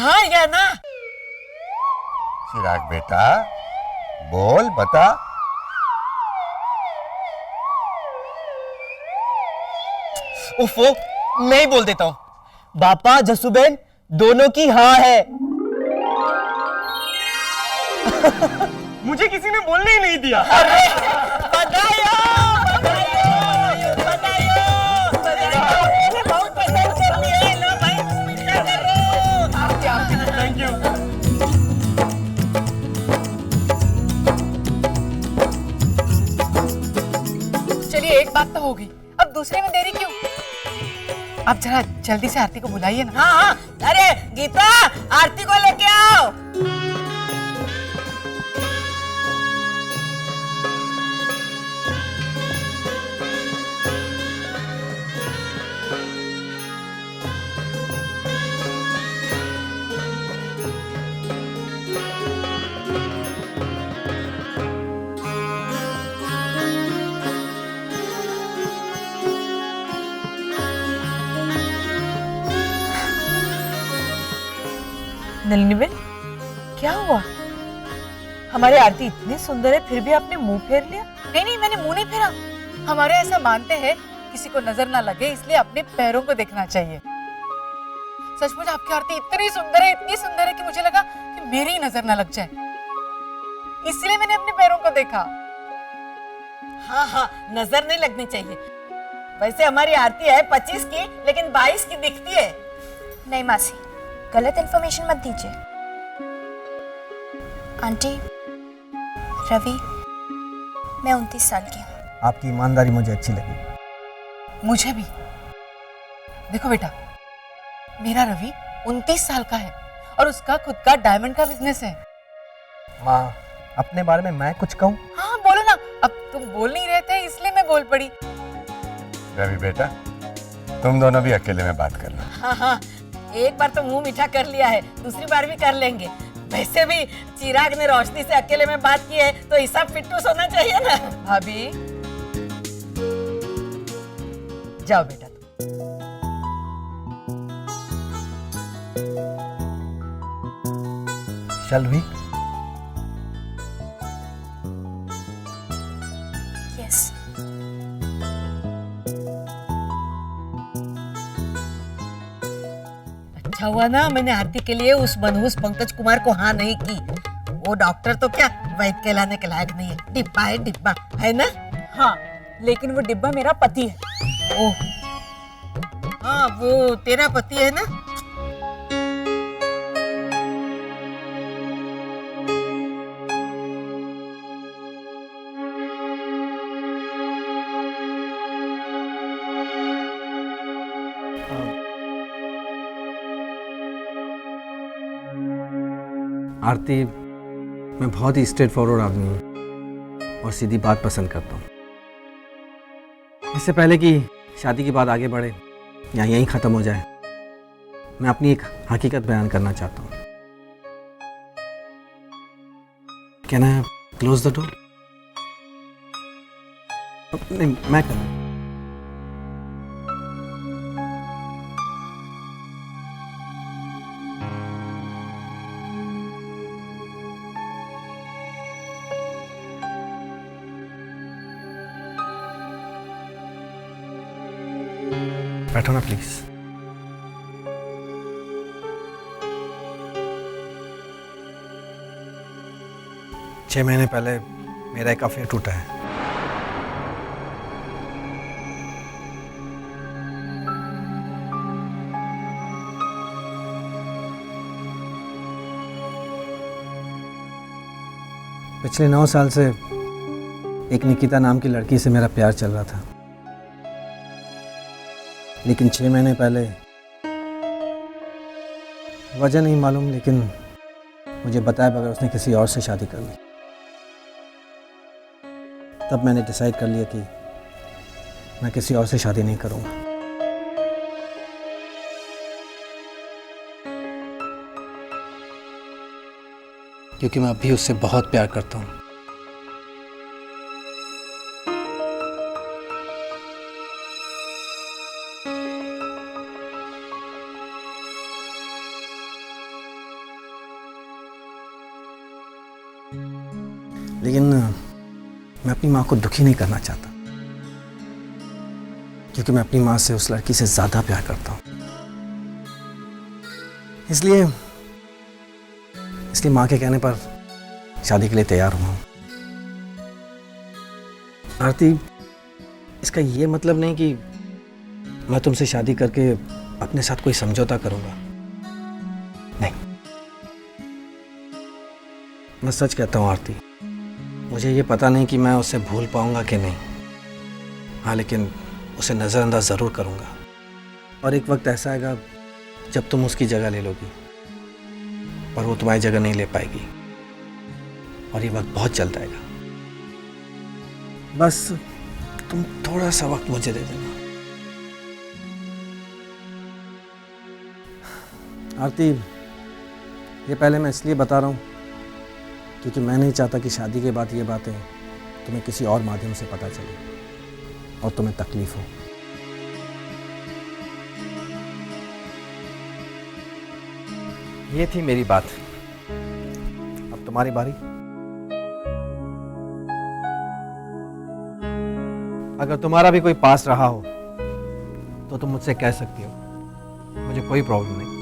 हाँ या ना? चिराग बेटा बोल बता। उफो, मैं ही बोल देता हूँ। बापा जसूबेन दोनों की हाँ है। मुझे किसी ने बोलने ही नहीं दिया। Thank you. चलिए एक बात तो हो गई, अब दूसरे में देरी क्यों? अब जरा जल्दी से आरती को बुलाइए ना। हाँ हाँ, अरे गीता आरती को लेके आओ। नलिनी बेन, क्या हुआ? हमारी आरती इतनी सुंदर है फिर भी आपने मुंह फेर लिया। नहीं नहीं, मैंने मुंह नहीं फेरा। हमारे ऐसा मानते हैं किसी को नजर ना लगे इसलिए अपने पैरों को देखना चाहिए। सचमुच आपकी आरती इतनी सुंदर है कि मुझे लगा कि मेरी ही नजर ना लग जाए, इसलिए मैंने अपने पैरों को देखा। हाँ हाँ, नजर नहीं लगनी चाहिए। वैसे हमारी आरती है 25 की, लेकिन 22 की दिखती है। नहीं मासी, गलत इन्फॉर्मेशन मत दीजिए। आंटी, रवि, मैं 29 साल की हूँ। आपकी ईमानदारी मुझे अच्छी लगी। मुझे भी। देखो बेटा, मेरा रवि 29 साल का है और उसका खुद का डायमंड का बिजनेस है। माँ, अपने बारे में मैं कुछ कहूँ? हाँ बोलो ना। अब तुम बोल नहीं रहे थे इसलिए मैं बोल पड़ी। रवि बेटा तुम दोनों भी अकेले में बात कर लो। हाँ हाँ, एक बार तो मुंह मीठा कर लिया है, दूसरी बार भी कर लेंगे। वैसे भी चिराग ने रोशनी से अकेले में बात की है तो हिसाब फिट्टूस होना चाहिए ना। भाभी जाओ बेटा। चल भी। यस। अच्छा हुआ ना मैंने आरती के लिए उस मनहूस पंकज कुमार को हाँ नहीं की। वो डॉक्टर तो क्या वैद्य कहलाने के लायक नहीं है, डिब्बा है डिब्बा, है ना? हाँ, लेकिन वो डिब्बा मेरा पति है। ओह हाँ, वो तेरा पति है ना? आरती, मैं बहुत ही स्ट्रेट फॉरवर्ड आदमी हूँ और सीधी बात पसंद करता हूँ। इससे पहले कि शादी की बात आगे बढ़े या यहीं ख़त्म हो जाए, मैं अपनी एक हकीकत बयान करना चाहता हूँ। Can I close the door? नहीं, मैं कर। बैठो ना प्लीज। छह महीने पहले मेरा एक अफेयर टूटा है। पिछले 9 साल से एक निकिता नाम की लड़की से मेरा प्यार चल रहा था, लेकिन 6 महीने पहले वजह नहीं मालूम, लेकिन मुझे बताया बगैर उसने किसी और से शादी कर ली। तब मैंने डिसाइड कर लिया कि मैं किसी और से शादी नहीं करूँगा। क्योंकि मैं अभी उससे बहुत प्यार करता हूँ। लेकिन मैं अपनी माँ को दुखी नहीं करना चाहता, क्योंकि मैं अपनी माँ से उस लड़की से ज्यादा प्यार करता हूँ। इसलिए माँ के कहने पर शादी के लिए तैयार हुआ हूँ। आरती, इसका ये मतलब नहीं कि मैं तुमसे शादी करके अपने साथ कोई समझौता करूंगा, नहीं। मैं सच कहता हूँ आरती, मुझे ये पता नहीं कि मैं उसे भूल पाऊंगा कि नहीं। हाँ, लेकिन उसे नज़रअंदाज ज़रूर करूंगा। और एक वक्त ऐसा आएगा जब तुम उसकी जगह ले लोगी, पर वो तुम्हारी जगह नहीं ले पाएगी, और ये वक्त बहुत जल्द आएगा। बस तुम थोड़ा सा वक्त मुझे दे देना। आरती, ये पहले मैं इसलिए बता रहा हूँ क्योंकि मैं नहीं चाहता कि शादी के बाद ये बातें तुम्हें किसी और माध्यम से पता चले और तुम्हें तकलीफ हो। ये थी मेरी बात। अब तुम्हारी बारी। अगर तुम्हारा भी कोई पास रहा हो तो तुम मुझसे कह सकती हो, मुझे कोई प्रॉब्लम नहीं।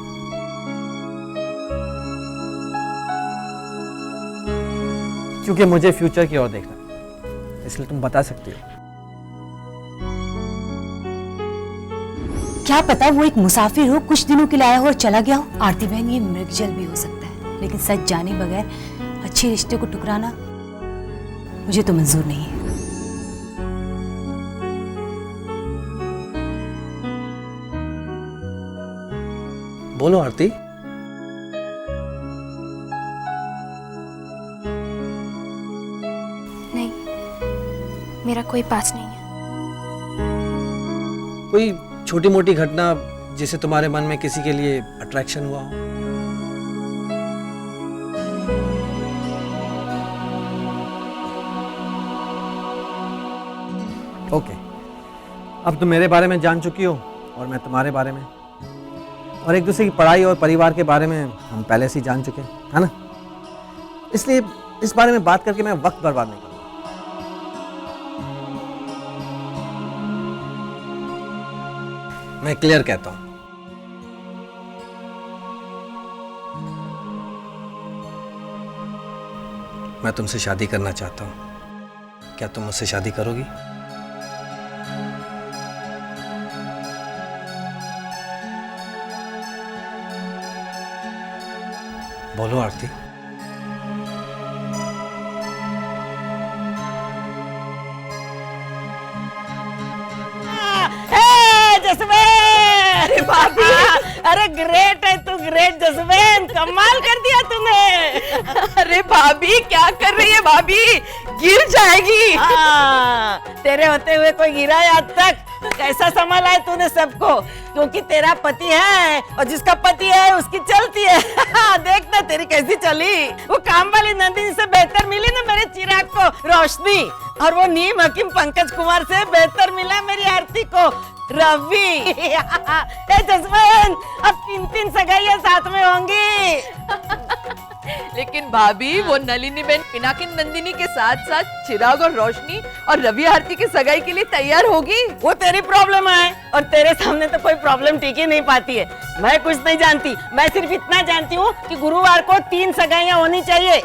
क्योंकि मुझे फ्यूचर की ओर देखना, इसलिए तुम बता सकती हो। क्या पता वो एक मुसाफिर हो, कुछ दिनों के लिए आया हो और चला गया हो। आरती बहन, ये मृगजल भी हो सकता है, लेकिन सच जाने बगैर अच्छे रिश्ते को टुकराना मुझे तो मंजूर नहीं है। बोलो आरती। नहीं, मेरा कोई पास नहीं है। कोई छोटी मोटी घटना जिसे तुम्हारे मन में किसी के लिए अट्रैक्शन हुआ हो? ओके, अब तुम मेरे बारे में जान चुकी हो और मैं तुम्हारे बारे में, और एक दूसरे की पढ़ाई और परिवार के बारे में हम पहले से ही जान चुके हैं, है ना? इसलिए इस बारे में बात करके मैं वक्त बर्बाद नहीं करूंगा। मैं क्लियर कहता हूं, मैं तुमसे शादी करना चाहता हूं। क्या तुम मुझसे शादी करोगी? बोलो आरती। अरे भाभी, अरे ग्रेट है तू, ग्रेट जसबेन, कमाल कर दिया तूने। अरे भाभी, क्या कर रही है भाभी? गिर जाएगी। तेरे होते हुए कोई गिरा है आज तक? कैसा संभाला है तूने सबको, क्योंकि तेरा पति है और जिसका पति है उसकी चलती है। देखना तेरी कैसी चली। वो काम वाली नंदिनी से बेहतर मिली ना मेरे चिराग को रोशनी, और वो नीम हकीम पंकज कुमार से बेहतर मिला मेरी आरती को रवि। जसवंत, अब 3-3 सगाइयां साथ में होंगी। लेकिन भाभी, वो नलिनी बहन पिनाकिन नंदिनी के साथ साथ चिराग और रोशनी और रवि आरती की सगाई के लिए तैयार होगी। वो तेरी प्रॉब्लम है, और तेरे सामने तो कोई प्रॉब्लम टिक ही नहीं पाती है। मैं कुछ नहीं जानती, मैं सिर्फ इतना जानती हूँ कि गुरुवार को 3 सगाइयां होनी चाहिए।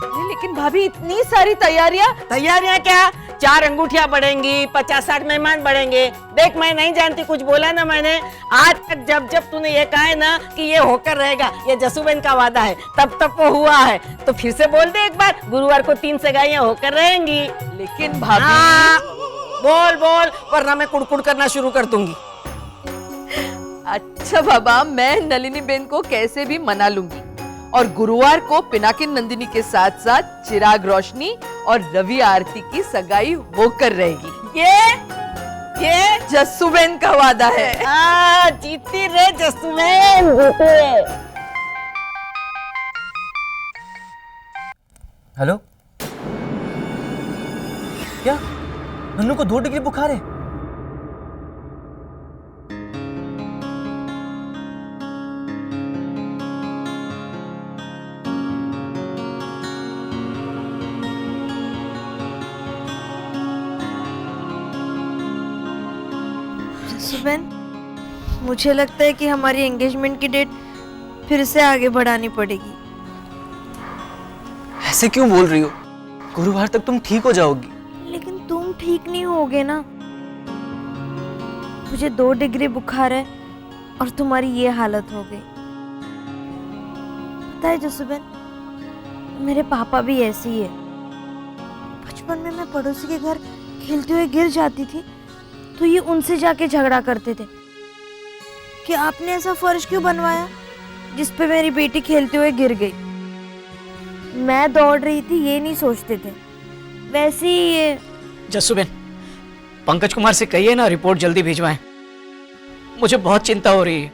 लेकिन भाभी, इतनी सारी तैयारियां क्या? 4 अंगूठियां बढ़ेंगी, 50-60 मेहमान बढ़ेंगे। देख, मैं नहीं जानती, कुछ बोला ना मैंने। आज तक जब जब तूने ये कहा है ना कि ये होकर रहेगा, ये जसूबेन का वादा है, तब तब वो हुआ है। तो फिर से बोल दे एक बार, गुरुवार को 3 सगाइयां होकर रहेंगी। लेकिन भाभी, बोल, वरना मैं कुड़कुड़ करना शुरू कर दूंगी। अच्छा बाबा, मैं नलिनी बहन को कैसे भी मना लूंगी, और गुरुवार को पिनाकिन नंदिनी के साथ साथ चिराग रोशनी और रवि आरती की सगाई होकर रहेगी। ये जस्सुबेन का वादा है। जीती रे जस्सुबेन, जीती। हेलो, क्या नन्नू को 2 डिग्री बुखार है? सुबेन, मुझे लगता है कि हमारी एंगेजमेंट की डेट फिर से आगे बढ़ानी पड़ेगी। ऐसे क्यों बोल रही हो? गुरुवार तक तुम ठीक हो जाओगी। लेकिन तुम ठीक नहीं होगे ना। मुझे 2 डिग्री बुखार है और तुम्हारी ये हालत हो गई। पता है जसुबेन, मेरे पापा भी ऐसे ही है। बचपन में मैं पड़ोसी के घर खेलते हुए गिर जाती थी तो ये उनसे जाके झगड़ा करते थे कि आपने ऐसा फर्श क्यों बनवाया जिस पे मेरी बेटी खेलते हुए गिर गई। मैं दौड़ रही थी ये नहीं सोचते थे। वैसे ही ये जस्सू बेन, पंकज कुमार से कहिए ना रिपोर्ट जल्दी भिजवाएं। मुझे बहुत चिंता हो रही है।